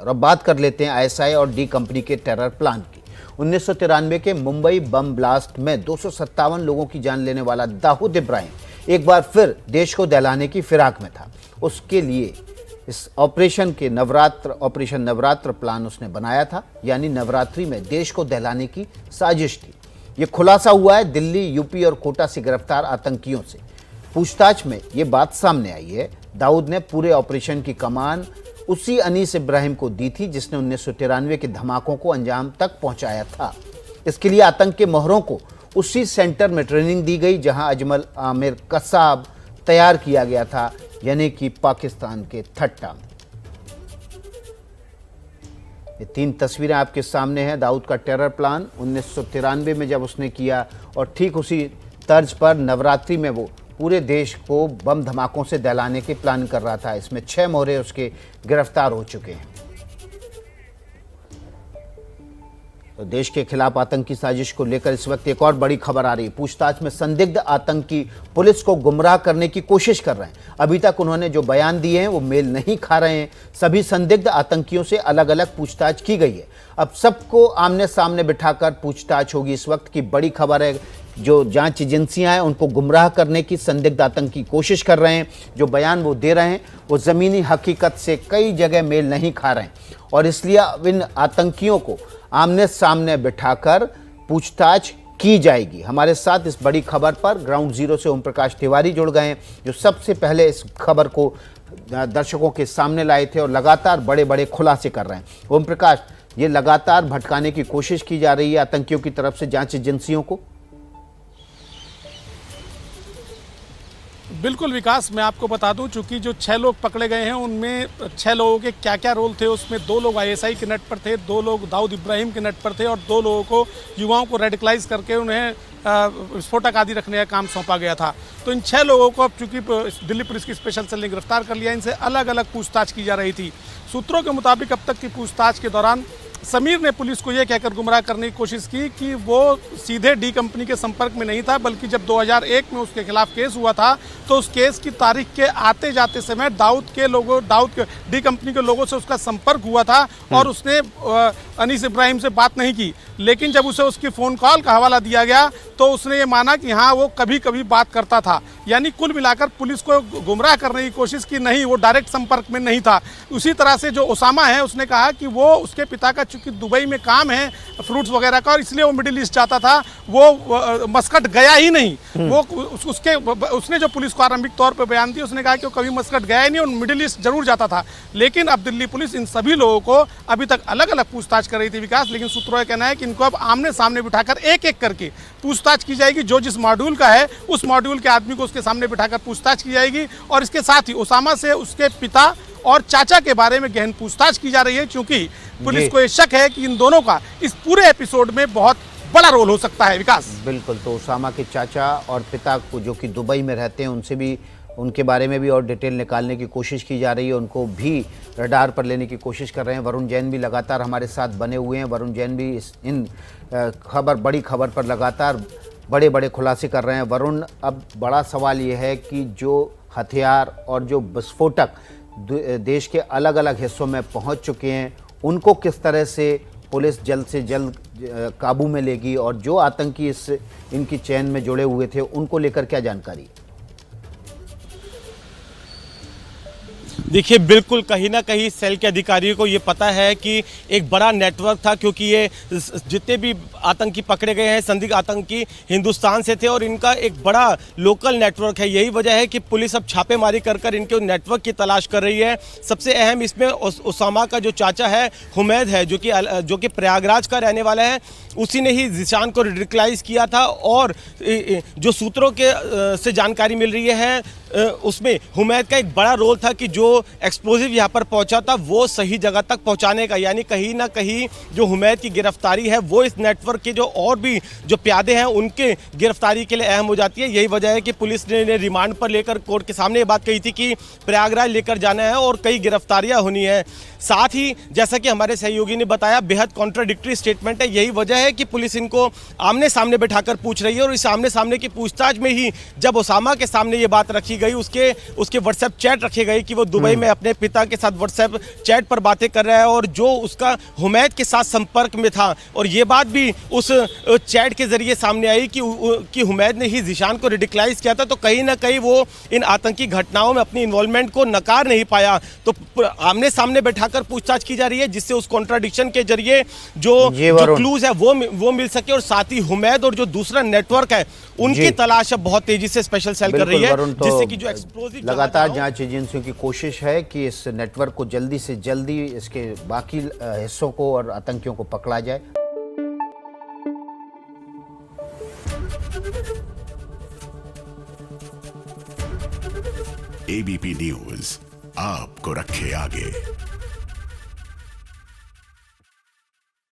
और अब बात कर लेते हैं आईएसआई और डी कंपनी के टेरर प्लान की। 1993 के मुंबई बम ब्लास्ट में 257 लोगों की जान लेने वाला दाऊद इब्राहिम एक बार फिर देश को दहलाने की फिराक में था। उसके लिए इस ऑपरेशन नवरात्र प्लान उसने बनाया था, यानी नवरात्रि में देश को दहलाने की साजिश थी। ये खुलासा हुआ है दिल्ली, यूपी और कोटा से गिरफ्तार आतंकियों से। पूछताछ में ये बात सामने आई है, दाऊद ने पूरे ऑपरेशन की कमान उसी अनीस इब्राहिम को दी थी जिसने 1993 के धमाकों को अंजाम तक पहुंचाया था। इसके लिए आतंक के मोहरों को उसी सेंटर में ट्रेनिंग दी गई जहां अजमल आमिर कसाब तैयार किया गया था, यानी कि पाकिस्तान के ठट्टा में। ये 3 तस्वीरें आपके सामने हैं। दाऊद का टेरर प्लान 1993 में जब उसने किया और ठीक उसी तर्ज पर नवरात्रि में वो पूरे देश को बम धमाकों से दहलाने की प्लान कर रहा था। इसमें 6 मोहरे उसके गिरफ्तार हो चुके हैं। तो देश के खिलाफ आतंकी साजिश को लेकर इस वक्त एक और बड़ी खबर आ रही है। पूछताछ में संदिग्ध आतंकी पुलिस को गुमराह करने की कोशिश कर रहे हैं। अभी तक उन्होंने जो बयान दिए हैं वो मेल नहीं खा रहे हैं। सभी संदिग्ध आतंकियों से अलग अलग पूछताछ की गई है। अब सबको आमने सामने बिठाकर पूछताछ होगी। इस वक्त की बड़ी खबर है, जो जांच एजेंसियां हैं उनको गुमराह करने की संदिग्ध आतंकी कोशिश कर रहे हैं। जो बयान वो दे रहे हैं वो ज़मीनी हकीकत से कई जगह मेल नहीं खा रहे हैं और इसलिए इन आतंकियों को आमने सामने बिठाकर पूछताछ की जाएगी। हमारे साथ इस बड़ी खबर पर ग्राउंड जीरो से ओम प्रकाश तिवारी जुड़ गए हैं, जो सबसे पहले इस खबर को दर्शकों के सामने लाए थे और लगातार बड़े बड़े खुलासे कर रहे हैं। ओम प्रकाश, ये लगातार भटकाने की कोशिश की जा रही है आतंकियों की तरफ से जांच एजेंसियों को। बिल्कुल विकास, मैं आपको बता दूं, चूंकि जो 6 लोग पकड़े गए हैं उनमें 6 लोगों के क्या क्या रोल थे, उसमें 2 लोग आईएसआई के नेट पर थे, 2 लोग दाऊद इब्राहिम के नेट पर थे और 2 लोगों को युवाओं को रेडिकलाइज करके उन्हें विस्फोटक आदि रखने का काम सौंपा गया था। तो इन 6 लोगों को अब चूंकि दिल्ली पुलिस की स्पेशल सेल ने गिरफ्तार कर लिया, इनसे अलग अलग पूछताछ की जा रही थी। सूत्रों के मुताबिक अब तक की पूछताछ के दौरान समीर ने पुलिस को यह कहकर गुमराह करने की कोशिश की कि वो सीधे डी कंपनी के संपर्क में नहीं था, बल्कि जब 2001 में उसके खिलाफ केस हुआ था तो उस केस की तारीख के आते जाते समय दाऊद के डी कंपनी के लोगों से उसका संपर्क हुआ था और उसने अनीस इब्राहिम से बात नहीं की। लेकिन जब उसे उसकी फ़ोन कॉल का हवाला दिया गया तो उसने ये माना कि हाँ, वो कभी कभी बात करता था। यानी कुल मिलाकर पुलिस को गुमराह करने की कोशिश की, नहीं, वो डायरेक्ट संपर्क में नहीं था। उसी तरह से जो उसामा है, उसने कहा कि वो उसके पिता का चूंकि दुबई में काम है फ्रूट्स वगैरह का और इसलिए वो मिडिल ईस्ट जाता था, वो मस्कट गया ही नहीं। उसने जो पुलिस को आरंभिक तौर पर बयान दिया, उसने कहा कि वो कभी मस्कट गया ही नहीं और मिडिल ईस्ट जरूर जाता था। लेकिन अब दिल्ली पुलिस इन सभी लोगों को अभी तक अलग अलग पूछताछ कर रही थी विकास, लेकिन सूत्रों का कहना है कि इनको अब आमने सामने बिठाकर एक एक करके पूछताछ की जाएगी। जो जिस मॉड्यूल का है उस मॉड्यूल के आदमी को उसके सामने बिठाकर पूछताछ की जाएगी और इसके साथ ही उसामा से उसके पिता और चाचा के बारे में गहन पूछताछ की जा रही है, क्योंकि पुलिस को यह शक है कि इन दोनों का इस पूरे एपिसोड में बहुत बड़ा रोल हो सकता है विकास। बिल्कुल, तो उसामा के चाचा और पिता को जो कि दुबई में रहते हैं उनसे भी, उनके बारे में भी और डिटेल निकालने की कोशिश की जा रही है। उनको भी रडार पर लेने की कोशिश कर रहे हैं। वरुण जैन भी लगातार हमारे साथ बने हुए हैं। वरुण जैन भी इन बड़ी खबर पर लगातार बड़े बड़े खुलासे कर रहे हैं। वरुण, अब बड़ा सवाल ये है कि जो हथियार और जो विस्फोटक देश के अलग अलग हिस्सों में पहुंच चुके हैं, उनको किस तरह से पुलिस जल्द से जल्द काबू में लेगी और जो आतंकी इनकी चेन में जुड़े हुए थे उनको लेकर क्या जानकारी? देखिए, बिल्कुल कहीं ना कहीं सेल के अधिकारियों को ये पता है कि एक बड़ा नेटवर्क था, क्योंकि ये जितने भी आतंकी पकड़े गए हैं, संदिग्ध आतंकी हिंदुस्तान से थे और इनका एक बड़ा लोकल नेटवर्क है। यही वजह है कि पुलिस अब छापेमारी कर इनके नेटवर्क की तलाश कर रही है। सबसे अहम इसमें उसामा का जो चाचा है हुमैद है, जो कि प्रयागराज का रहने वाला है, उसी ने ही जिशान को रेडिकलाइज किया था और जो सूत्रों के से जानकारी मिल रही है उसमें हुमैद का एक बड़ा रोल था कि जो एक्सप्लोजिव यहाँ पर पहुंचा था वो सही जगह तक पहुंचाने का, यानी कहीं ना कहीं जो हुमैद की गिरफ्तारी है वो इस नेटवर्क के जो और भी जो प्यादे हैं उनके गिरफ्तारी के लिए अहम हो जाती है। यही वजह है कि पुलिस ने रिमांड पर लेकर कोर्ट के सामने ये बात कही थी कि प्रयागराज लेकर जाना है और कई गिरफ्तारियां होनी है। साथ ही जैसा कि हमारे सहयोगी ने बताया, बेहद कॉन्ट्राडिक्टरी स्टेटमेंट है। यही वजह है कि पुलिस इनको आमने सामने बैठाकर पूछ रही है और इस आमने सामने की पूछताछ में ही जब उसामा के सामने ये बात रखी गई, उसके व्हाट्सएप चैट रखे गए कि वो दुबई दुबई में अपने पिता के साथ व्हाट्सएप चैट पर बातें कर रहा है और जो उसका हुमैद के साथ संपर्क में था, और ये बात भी उस चैट के जरिए सामने आई कि हुमैद ने ही ज़ीशान को रेडिकलाइज किया था। तो कहीं ना कहीं वो इन आतंकी घटनाओं में अपनी इन्वॉल्वमेंट को नकार नहीं पाया। तो आमने सामने बैठाकर पूछताछ की जा रही है जिससे उस कॉन्ट्राडिक्शन के जरिए जो क्लूज है वो मिल सके, और साथ ही हुमैद और जो दूसरा नेटवर्क है उनकी तलाश अब बहुत तेजी से स्पेशल सेल कर रही है, जिससे कि जो एक्सप्लोजिव लगातार जांच एजेंसियों की कोशिश है कि इस नेटवर्क को जल्दी से जल्दी इसके बाकी हिस्सों को और आतंकियों को पकड़ा जाए। एबीपी न्यूज आपको रखे आगे।